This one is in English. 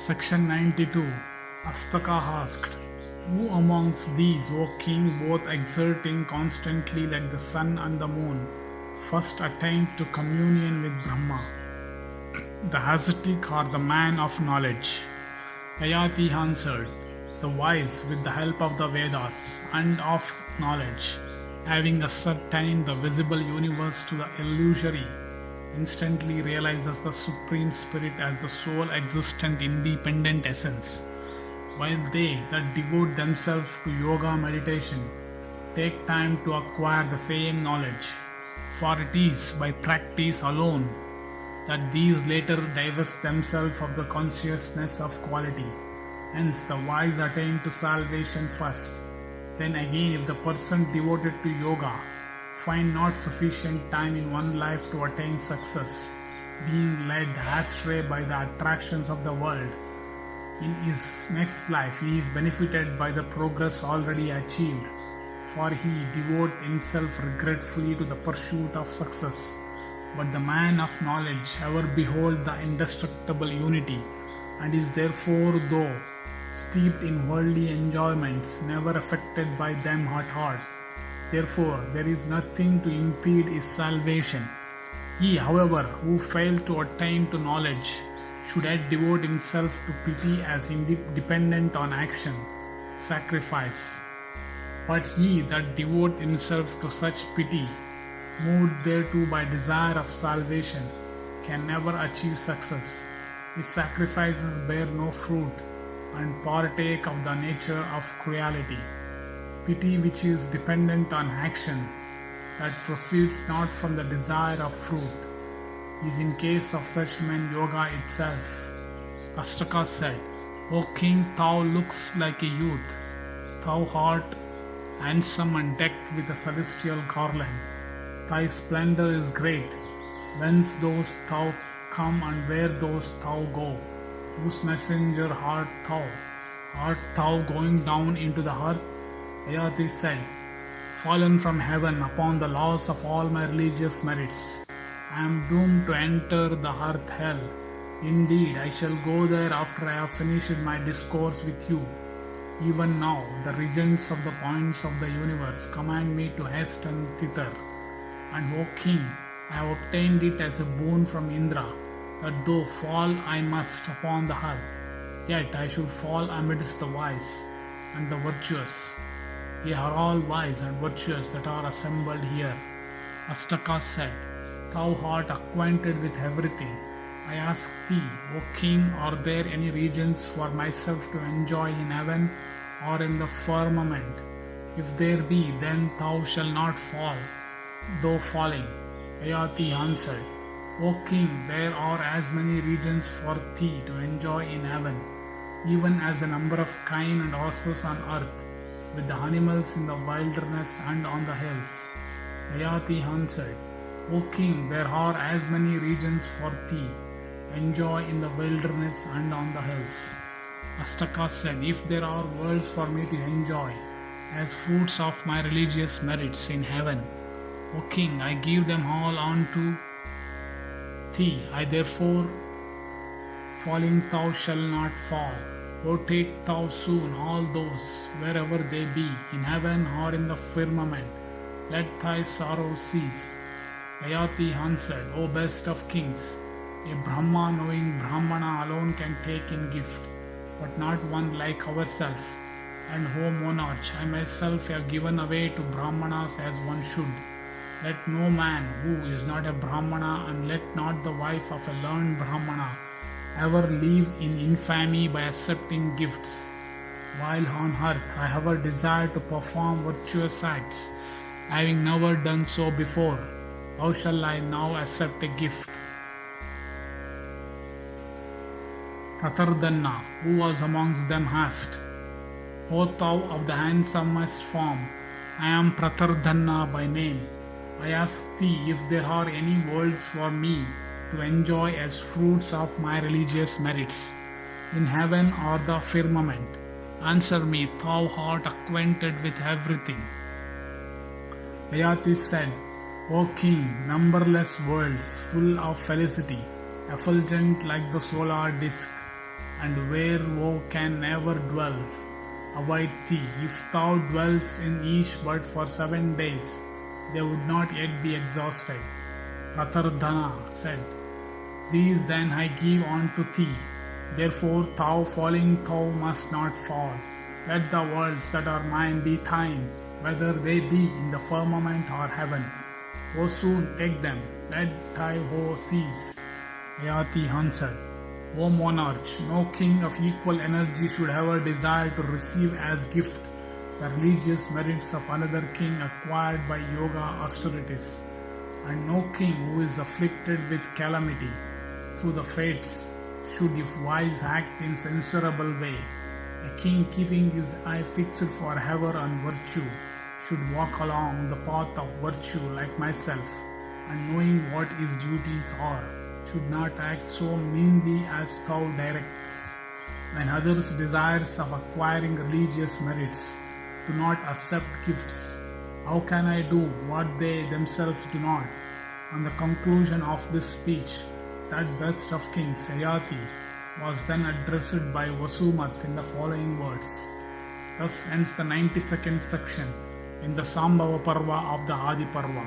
Section 92. Astaka asked, who amongst these, O king, both exerting constantly like the sun and the moon, first attained to communion with Brahma? The ascetic or the man of knowledge? Yayati answered, the wise with the help of the Vedas and of knowledge, having ascertained the visible universe to the illusory, instantly realizes the Supreme Spirit as the sole existent independent essence, while they that devote themselves to yoga meditation take time to acquire the same knowledge, for it is by practice alone that these later divest themselves of the consciousness of quality. Hence the wise attain to salvation first. Then again, if the person devoted to yoga find not sufficient time in one life to attain success, being led astray by the attractions of the world, in his next life he is benefited by the progress already achieved, for he devotes himself regretfully to the pursuit of success. But the man of knowledge ever beholds the indestructible unity, and is therefore, though steeped in worldly enjoyments, never affected by them at heart. Therefore, there is nothing to impede his salvation. He, however, who fails to attain to knowledge, should yet devote himself to pity as dependent on action, sacrifice. But he that devotes himself to such pity, moved thereto by desire of salvation, can never achieve success. His sacrifices bear no fruit, and partake of the nature of cruelty. Pity, which is dependent on action, that proceeds not from the desire of fruit, is in case of such men yoga itself. Astaka said, O king, thou lookst like a youth. Thou art handsome and decked with a celestial garland. Thy splendor is great. Whence dost thou come, and where dost thou go? Whose messenger art thou? Art thou going down into the earth? Yayati said, fallen from heaven upon the loss of all my religious merits, I am doomed to enter the earth hell. Indeed, I shall go there after I have finished my discourse with you. Even now, the regents of the points of the universe command me to hasten thither. And O king, I have obtained it as a boon from Indra, that though fall I must upon the earth, yet I should fall amidst the wise and the virtuous. Ye are all wise and virtuous that are assembled here. Astaka said, thou art acquainted with everything. I ask thee, O king, are there any regions for myself to enjoy in heaven or in the firmament? If there be, then thou shalt not fall, though falling. Yayati answered, O king, there are as many regions for thee to enjoy in heaven, even as the number of kine and horses on earth, with the animals in the wilderness and on the hills. Yayati answered, O king, there are as many regions for thee, enjoy in the wilderness and on the hills. Astaka said, if there are worlds for me to enjoy, as fruits of my religious merits in heaven, O king, I give them all unto thee. I therefore, falling thou shalt not fall. O take thou soon all those, wherever they be, in heaven or in the firmament. Let thy sorrow cease. Yayati answered, O best of kings, a Brahma knowing Brahmana alone can take in gift, but not one like ourselves. And O monarch, I myself have given away to Brahmanas as one should. Let no man who is not a Brahmana, and let not the wife of a learned Brahmana, ever live in infamy by accepting gifts. While on earth I have a desire to perform virtuous acts, having never done so before, how shall I now accept a gift? Pratardhanna, who was amongst them, asked, O thou of the handsomest form, I am Pratardhanna by name. I ask thee if there are any worlds for me to enjoy as fruits of my religious merits, in heaven or the firmament. Answer me, thou art acquainted with everything. Yayati said, O king, numberless worlds full of felicity, effulgent like the solar disk, and where woe can never dwell, await thee. If thou dwells in each but for 7 days, they would not yet be exhausted. Pratardhana said, These then I give unto thee. Therefore thou falling thou must not fall. Let the worlds that are mine be thine, whether they be in the firmament or heaven. O soon take them, let thy woe cease. Yayati answered, O monarch, no king of equal energy should ever desire to receive as gift the religious merits of another king acquired by yoga austerities, and no king who is afflicted with calamity through the fates should, if wise, act in censurable way. A king keeping his eye fixed forever on virtue should walk along the path of virtue like myself, and knowing what his duties are, should not act so meanly as thou directs. When others' desires of acquiring religious merits do not accept gifts, how can I do what they themselves do not? On the conclusion of this speech, that best of kings, Yayati, was then addressed by Vasumat in the following words. Thus ends the 92nd section in the Sambhava Parva of the Adi Parva.